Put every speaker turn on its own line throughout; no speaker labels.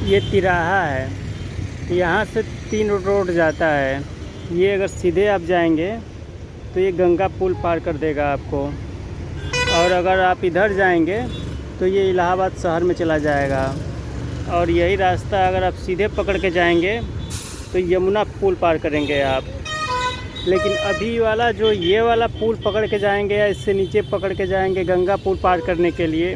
ये तिराहा है, यहाँ से 3 रोड जाता है। ये अगर सीधे आप जाएंगे तो ये गंगा पुल पार कर देगा आपको, और अगर आप इधर जाएंगे तो ये इलाहाबाद शहर में चला जाएगा। और यही रास्ता अगर आप सीधे पकड़ के जाएंगे तो यमुना पुल पार करेंगे आप। लेकिन अभी वाला जो ये वाला पुल पकड़ के जाएंगे या इससे नीचे पकड़ के जाएंगे गंगा पुल पार करने के लिए,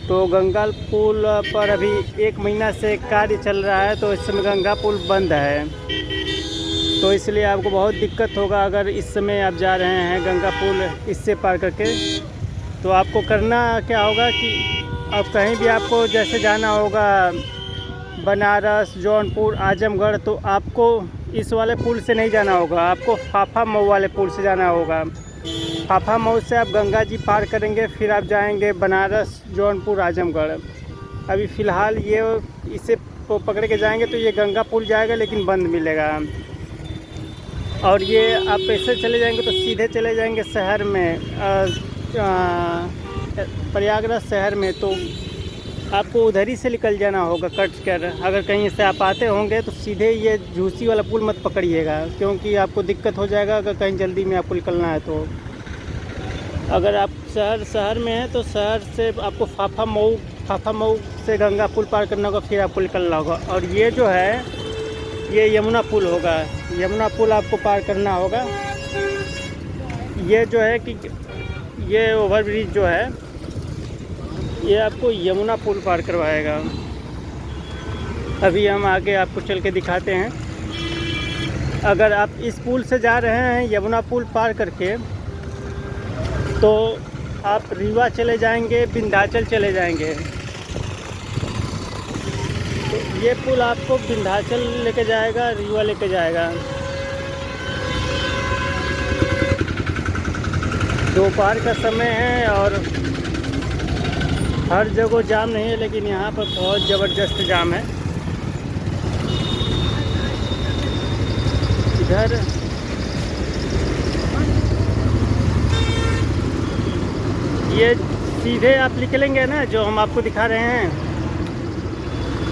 तो गंगा पुल पर अभी 1 महीना से कार्य चल रहा है, तो इस समय गंगा पुल बंद है। तो इसलिए आपको बहुत दिक्कत होगा अगर इस समय आप जा रहे हैं गंगा पुल इससे पार करके। तो आपको करना क्या होगा कि अब कहीं भी आपको जैसे जाना होगा बनारस, जौनपुर, आजमगढ़, तो आपको इस वाले पुल से नहीं जाना होगा, आपको फाफा मऊ वाले पुल से जाना होगा। फाफा मऊ से आप गंगा जी पार करेंगे, फिर आप जाएंगे बनारस, जौनपुर, आजमगढ़। अभी फ़िलहाल ये इसे पकड़ के जाएंगे तो ये गंगा पुल जाएगा लेकिन बंद मिलेगा। और ये आप ऐसे चले जाएंगे तो सीधे चले जाएंगे शहर में, प्रयागराज शहर में। तो आपको उधर ही से निकल जाना होगा कट कर। अगर कहीं से आप आते होंगे तो सीधे ये झूसी वाला पुल मत पकड़िएगा, क्योंकि आपको दिक्कत हो जाएगा अगर कहीं जल्दी में आपको निकलना है। तो अगर आप शहर में हैं तो शहर से आपको फाफा मऊ से गंगा पुल पार करना होगा, फिर आपको निकलना होगा। और ये जो है ये यमुना पुल होगा, यमुना पुल आपको पार करना होगा। ये जो है कि ये ओवरब्रिज जो है ये आपको यमुना पुल पार करवाएगा। अभी हम आगे आपको चल के दिखाते हैं। अगर आप इस पुल से जा रहे हैं यमुना पुल पार करके, तो आप रीवा चले जाएंगे, विंध्याचल चले जाएंगे। तो ये पुल आपको विंध्याचल लेके जाएगा, रीवा लेके जाएगा। दोपहर का समय है और हर जगह जाम नहीं है, लेकिन यहाँ पर बहुत ज़बरदस्त जाम है। इधर ये सीधे आप निकलेंगे ना, जो हम आपको दिखा रहे हैं,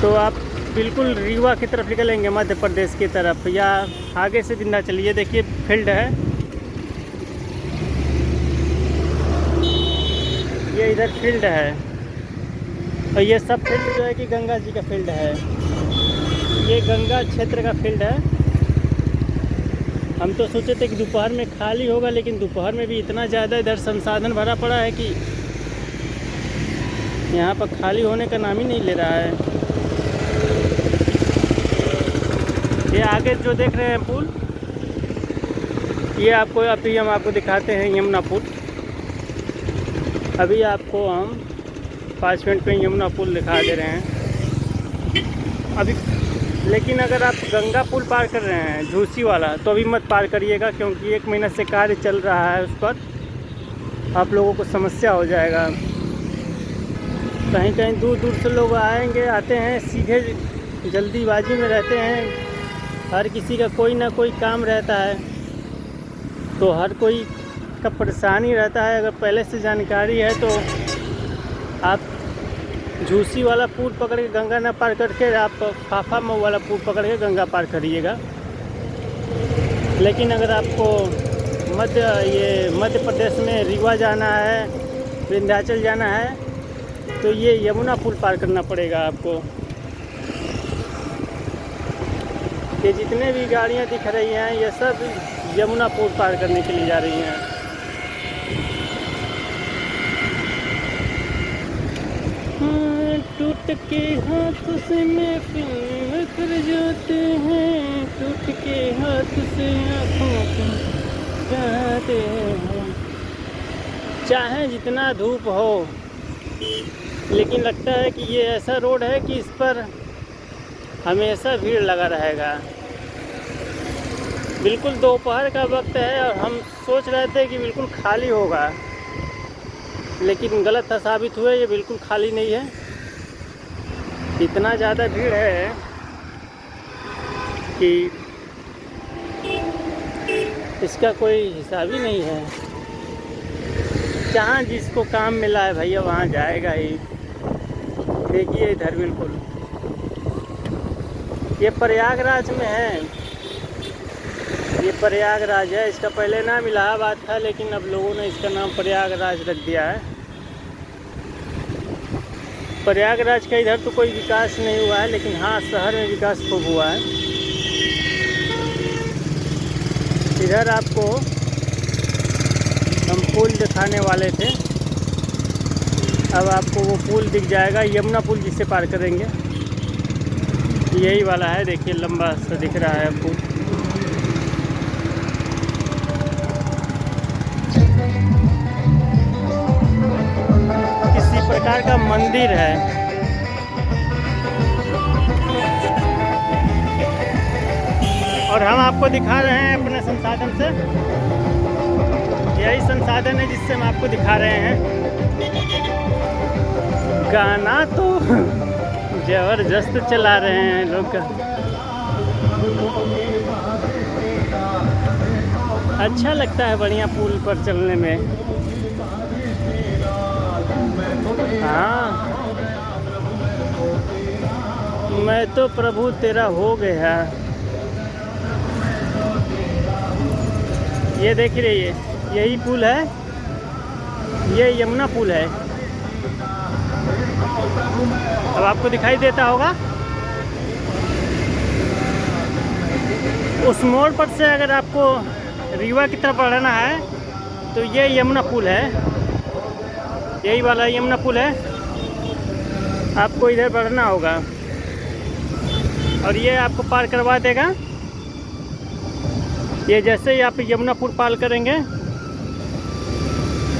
तो आप बिल्कुल रीवा की तरफ निकलेंगे, मध्य प्रदेश की तरफ, या आगे से विंध्याचल। ये देखिए फील्ड है, ये इधर फील्ड है। और ये सब फील्ड जो है कि गंगा जी का फील्ड है, ये गंगा क्षेत्र का फील्ड है। हम तो सोचे थे कि दोपहर में खाली होगा, लेकिन दोपहर में भी इतना ज़्यादा इधर संसाधन भरा पड़ा है कि यहाँ पर खाली होने का नाम ही नहीं ले रहा है। ये आगे जो देख रहे हैं पुल, ये आपको अभी हम आपको दिखाते हैं यमुना पुल। अभी आपको हम 5 मिनट में यमुना पुल दिखा दे रहे हैं अभी। लेकिन अगर आप गंगा पुल पार कर रहे हैं झूसी वाला, तो अभी मत पार करिएगा, क्योंकि 1 महीना से कार्य चल रहा है उस पर, आप लोगों को समस्या हो जाएगा। कहीं कहीं दूर दूर से लोग आते हैं, सीधे जल्दीबाजी में रहते हैं। हर किसी का कोई ना कोई काम रहता है, तो हर कोई का परेशानी रहता है। अगर पहले से जानकारी है तो आप झूसी वाला पुल पकड़ के गंगा ना पार करके आप फाफा मऊ वाला पुल पकड़ के गंगा पार करिएगा। लेकिन अगर आपको मध्य प्रदेश में रीवा जाना है, विंध्याचल जाना है, तो ये यमुना पुल पार करना पड़ेगा आपको। ये जितने भी गाड़ियाँ दिख रही हैं ये सब यमुना पुल पार करने के लिए जा रही हैं। टूट के हाथ से महफिल कर जाते हैं, टूट के हाथ से आँखों को जाते हैं। चाहे जितना धूप हो, लेकिन लगता है कि ये ऐसा रोड है कि इस पर हमेशा भीड़ लगा रहेगा। बिल्कुल दोपहर का वक्त है और हम सोच रहे थे कि बिल्कुल खाली होगा, लेकिन गलत साबित हुआ, ये बिल्कुल खाली नहीं है। इतना ज़्यादा भीड़ है कि इसका कोई हिसाब ही नहीं है। जहाँ जिसको काम मिला है भैया वहाँ जाएगा ही। देखिए इधर बिल्कुल ये प्रयागराज में है, ये प्रयागराज है। इसका पहले नाम इलाहाबाद था, लेकिन अब लोगों ने इसका नाम प्रयागराज रख दिया है। प्रयागराज का इधर तो कोई विकास नहीं हुआ है, लेकिन हाँ शहर में विकास खूब हुआ है। इधर आपको हम पुल दिखाने वाले थे, अब आपको वो पुल दिख जाएगा, यमुना पुल जिससे पार करेंगे। यही वाला है, देखिए लंबा सा दिख रहा है पुल। किसी प्रकार का मंदिर है। और हम आपको दिखा रहे हैं अपने संसाधन से, यही संसाधन है जिससे हम आपको दिखा रहे हैं। गाना तो जबरदस्त चला रहे हैं लोग, अच्छा लगता है बढ़िया पुल पर चलने में। हाँ, मैं तो प्रभु तेरा हो गया। ये देख रही है, यही पुल है, ये यमुना पुल है। अब आपको दिखाई देता होगा, उस मोड़ पर से अगर आपको रीवा की तरफ बढ़ना है तो ये यमुना पुल है, यही वाला यमुना पुल है। आपको इधर बढ़ना होगा और ये आपको पार करवा देगा। ये जैसे ही आप यमुना पुल पार करेंगे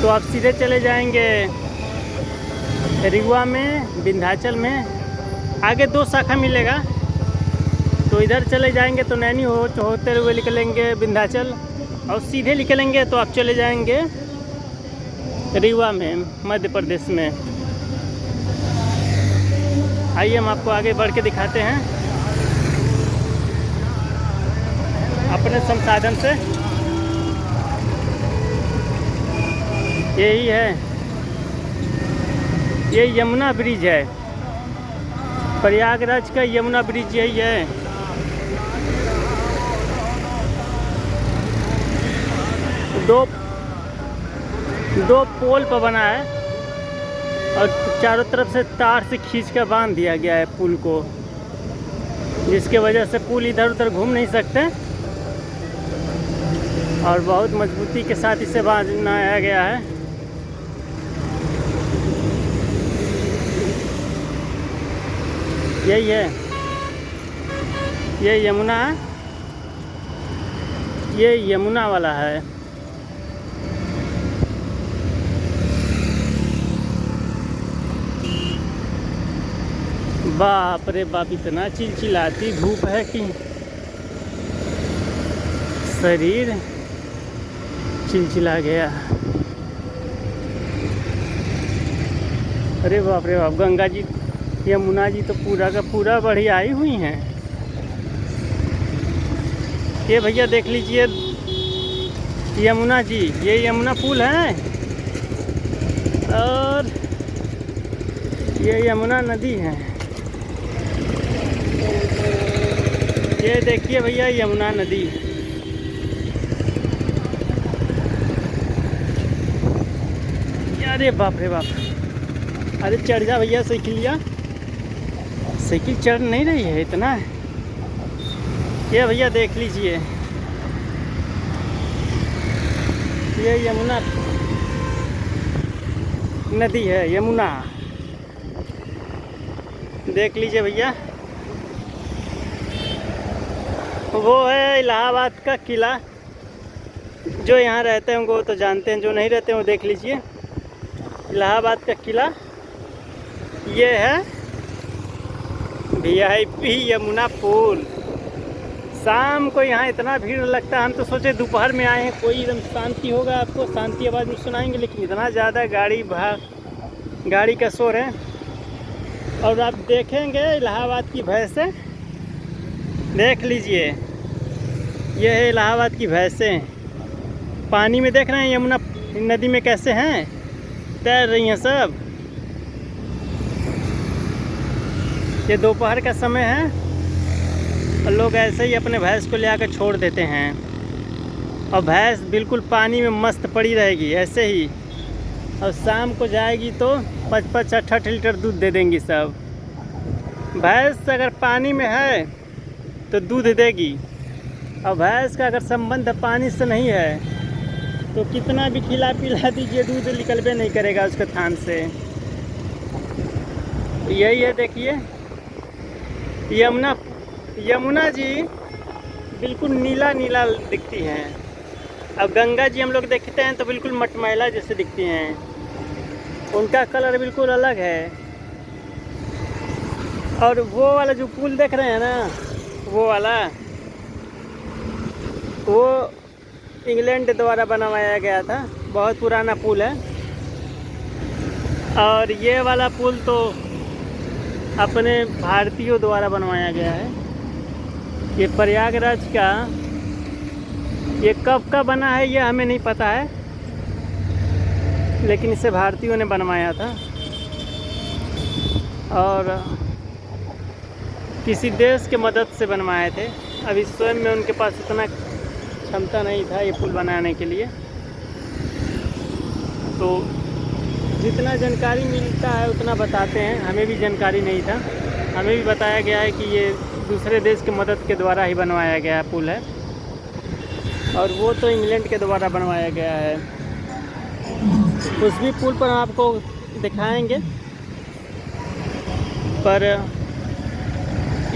तो आप सीधे चले जाएंगे रीवा में, विंध्याचल में। आगे 2 शाखा मिलेगा, तो इधर चले जाएंगे तो नैनी होते हुए निकलेंगे विंध्याचल, और सीधे निकलेंगे तो आप चले जाएंगे रीवा में, मध्य प्रदेश में। आइए हम आपको आगे बढ़ के दिखाते हैं अपने संसाधन से। यही है, ये यमुना ब्रिज है, प्रयागराज का यमुना ब्रिज यही है। दो पोल पर बना है और चारों तरफ से तार से खींच कर बांध दिया गया है पुल को, जिसके वजह से पुल इधर उधर घूम नहीं सकते और बहुत मजबूती के साथ इसे बनाया गया है। यही है, ये यमुना, ये यमुना वाला है। बाप रे बाप, इतना चिलचिलाती धूप है कि शरीर चिलचिला गया। अरे बाप रे बाप, गंगा जी यमुना जी तो पूरा का पूरा बढ़िया आई हुई हैं। ये भैया देख लीजिए यमुना जी, ये यमुना पुल है और ये यमुना नदी है। ये देखिए भैया यमुना नदी। अरे बाप रे बाप, अरे चढ़ जा भैया साइकिलिया, साइकिल चढ़ नहीं रही है इतना। ये भैया देख लीजिए, ये यमुना नदी है, यमुना देख लीजिए भैया। वो है इलाहाबाद का किला, जो यहाँ रहते हैं वो तो जानते हैं, जो नहीं रहते हैं वो देख लीजिए। इलाहाबाद का किला ये है, VIP यमुना पुल। शाम को यहाँ इतना भीड़ लगता है, हम तो सोचे दोपहर में आए हैं, कोई एकदम शांति होगा, आपको शांति आवाज़ में सुनाएंगे, लेकिन इतना ज़्यादा गाड़ी का शोर है। और आप देखेंगे इलाहाबाद की भैंसें, देख लीजिए, ये है इलाहाबाद की भैंसें। पानी में देख रहे हैं यमुना नदी में कैसे हैं, तैर रही हैं सब। ये दोपहर का समय है और लोग ऐसे ही अपने भैंस को ले आकर छोड़ देते हैं और भैंस बिल्कुल पानी में मस्त पड़ी रहेगी ऐसे ही, और शाम को जाएगी तो 55-68 लीटर दूध दे देंगी सब। भैंस अगर पानी में है तो दूध देगी, और भैंस का अगर संबंध पानी से नहीं है तो कितना भी खिला पिला दीजिए दूध निकलबे नहीं करेगा उसके थान से। यही है, देखिए यमुना जी बिल्कुल नीला नीला दिखती हैं, अब गंगा जी हम लोग देखते हैं तो बिल्कुल मटमैला जैसे दिखती हैं, उनका कलर बिल्कुल अलग है। और वो वाला जो पुल देख रहे हैं ना, वो वाला वो इंग्लैंड द्वारा बनवाया गया था, बहुत पुराना पुल है। और ये वाला पुल तो अपने भारतीयों द्वारा बनवाया गया है। ये प्रयागराज का, ये कब का बना है ये हमें नहीं पता है, लेकिन इसे भारतीयों ने बनवाया था और किसी देश के मदद से बनवाए थे। अभी स्वयं में उनके पास इतना क्षमता नहीं था ये पुल बनाने के लिए। तो जितना जानकारी मिलता है उतना बताते हैं, हमें भी जानकारी नहीं था, हमें भी बताया गया है कि ये दूसरे देश की मदद के द्वारा ही बनवाया गया पुल है, और वो तो इंग्लैंड के द्वारा बनवाया गया है। उस भी पुल पर आपको दिखाएंगे, पर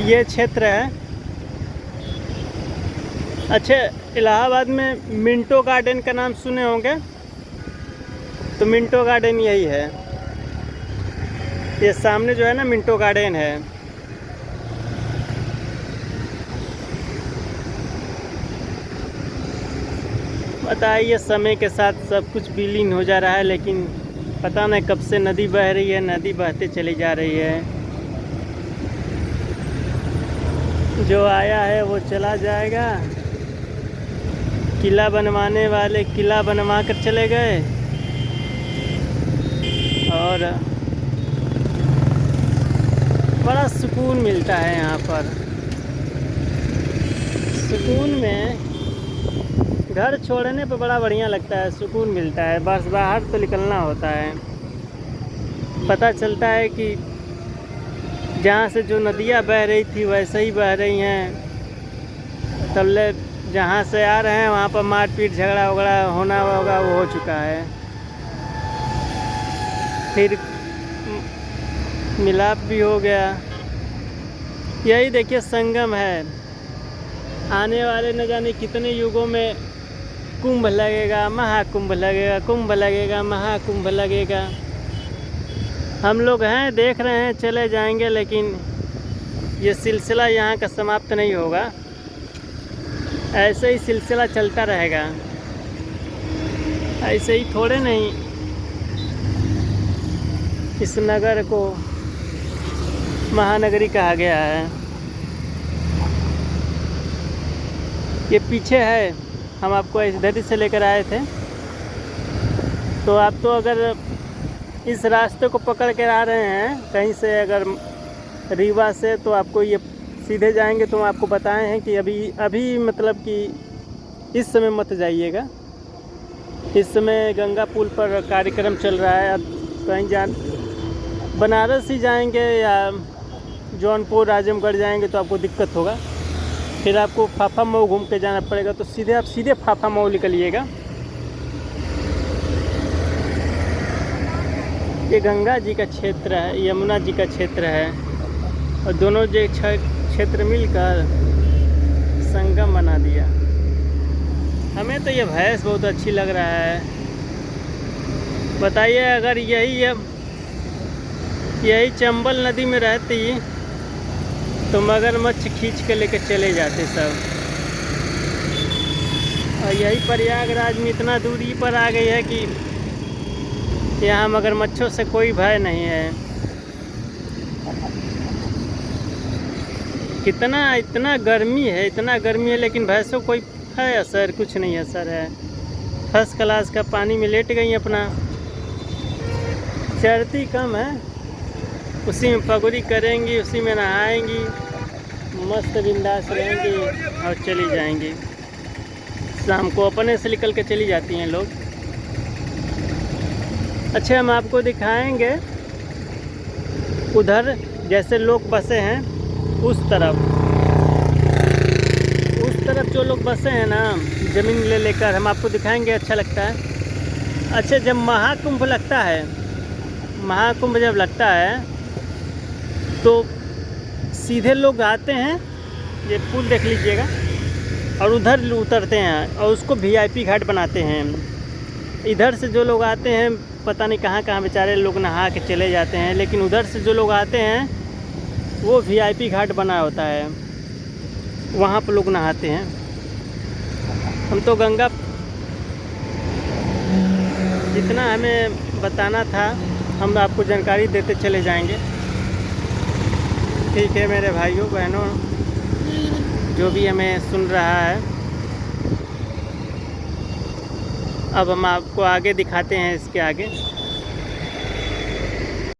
ये क्षेत्र है। अच्छा, इलाहाबाद में मिंटो गार्डन का नाम सुने होंगे, तो मिंटो गार्डन यही है, ये सामने जो है ना मिंटो गार्डन है। बताइए, समय के साथ सब कुछ विलीन हो जा रहा है, लेकिन पता नहीं कब से नदी बह रही है, नदी बहते चली जा रही है। जो आया है वो चला जाएगा। किला बनवाने वाले किला बनवा कर चले गए, और बड़ा सुकून मिलता है यहाँ पर। सुकून में घर छोड़ने पर बड़ा बढ़िया लगता है, सुकून मिलता है। बस बाहर तो निकलना होता है, पता चलता है कि जहाँ से जो नदियाँ बह रही थी वैसे ही बह रही हैं। तल्ले जहाँ से आ रहे हैं वहाँ पर मारपीट झगड़ा वगड़ा होना होगा, वो हो चुका है। फिर मिलाप भी हो गया। यही देखिए संगम है। आने वाले न जाने कितने युगों में कुंभ लगेगा, महाकुंभ लगेगा, कुंभ लगेगा, महाकुंभ लगेगा। हम लोग हैं, देख रहे हैं, चले जाएंगे, लेकिन ये सिलसिला यहाँ का समाप्त नहीं होगा, ऐसे ही सिलसिला चलता रहेगा। ऐसे ही थोड़े नहीं इस नगर को महानगरी कहा गया है। ये पीछे है, हम आपको इधर से लेकर आए थे, तो आप तो अगर इस रास्ते को पकड़ कर आ रहे हैं कहीं से, अगर रीवा से, तो आपको ये सीधे जाएंगे तो आपको बताए हैं कि अभी मतलब कि इस समय मत जाइएगा। इस समय गंगा पुल पर कार्यक्रम चल रहा है। अब कहीं बनारस ही जाएंगे या जौनपुर आजमगढ़ जाएंगे तो आपको दिक्कत होगा, फिर आपको फाफा मऊ घूम के जाना पड़ेगा। तो आप सीधे फाफा मऊ निकलिएगा। ये गंगा जी का क्षेत्र है, यमुना जी का क्षेत्र है, और दोनों जो क्षेत्र मिलकर संगम बना दिया। हमें तो ये भैंस बहुत अच्छी लग रहा है। बताइए, अगर यही चंबल नदी में रहती तो मगरमच्छ खींच के लेके चले जाते सब। और यही प्रयागराज में इतना दूरी पर आ गई है कि यहाँ मगरमच्छों से कोई भय नहीं है। इतना गर्मी है, लेकिन भैंसों कोई है असर, कुछ नहीं असर है। फर्स्ट क्लास का पानी में लेट गई अपना, चरती कम है, उसी में पगड़ी करेंगी, उसी में नहाएंगी, मस्त बिंदास रहेंगे और चली जाएंगी। शाम को अपने से निकल के चली जाती हैं लोग। अच्छा, हम आपको दिखाएंगे उधर जैसे लोग बसे हैं उस तरफ जो लोग बसे हैं ना ज़मीन ले लेकर, हम आपको दिखाएंगे। अच्छा लगता है। अच्छा, जब महाकुंभ लगता है, महाकुंभ जब लगता है तो सीधे लोग आते हैं, ये पुल देख लीजिएगा, और उधर उतरते हैं और उसको वीआईपी घाट बनाते हैं। इधर से जो लोग आते हैं पता नहीं कहाँ कहाँ बेचारे लोग नहा के चले जाते हैं, लेकिन उधर से जो लोग आते हैं वो वीआईपी घाट बना होता है, वहाँ पर लोग नहाते हैं। हम तो गंगा जितना हमें बताना था हम आपको जानकारी देते चले जाएंगे। ठीक है मेरे भाइयों बहनों, जो भी हमें सुन रहा है, अब हम आपको आगे दिखाते हैं इसके आगे।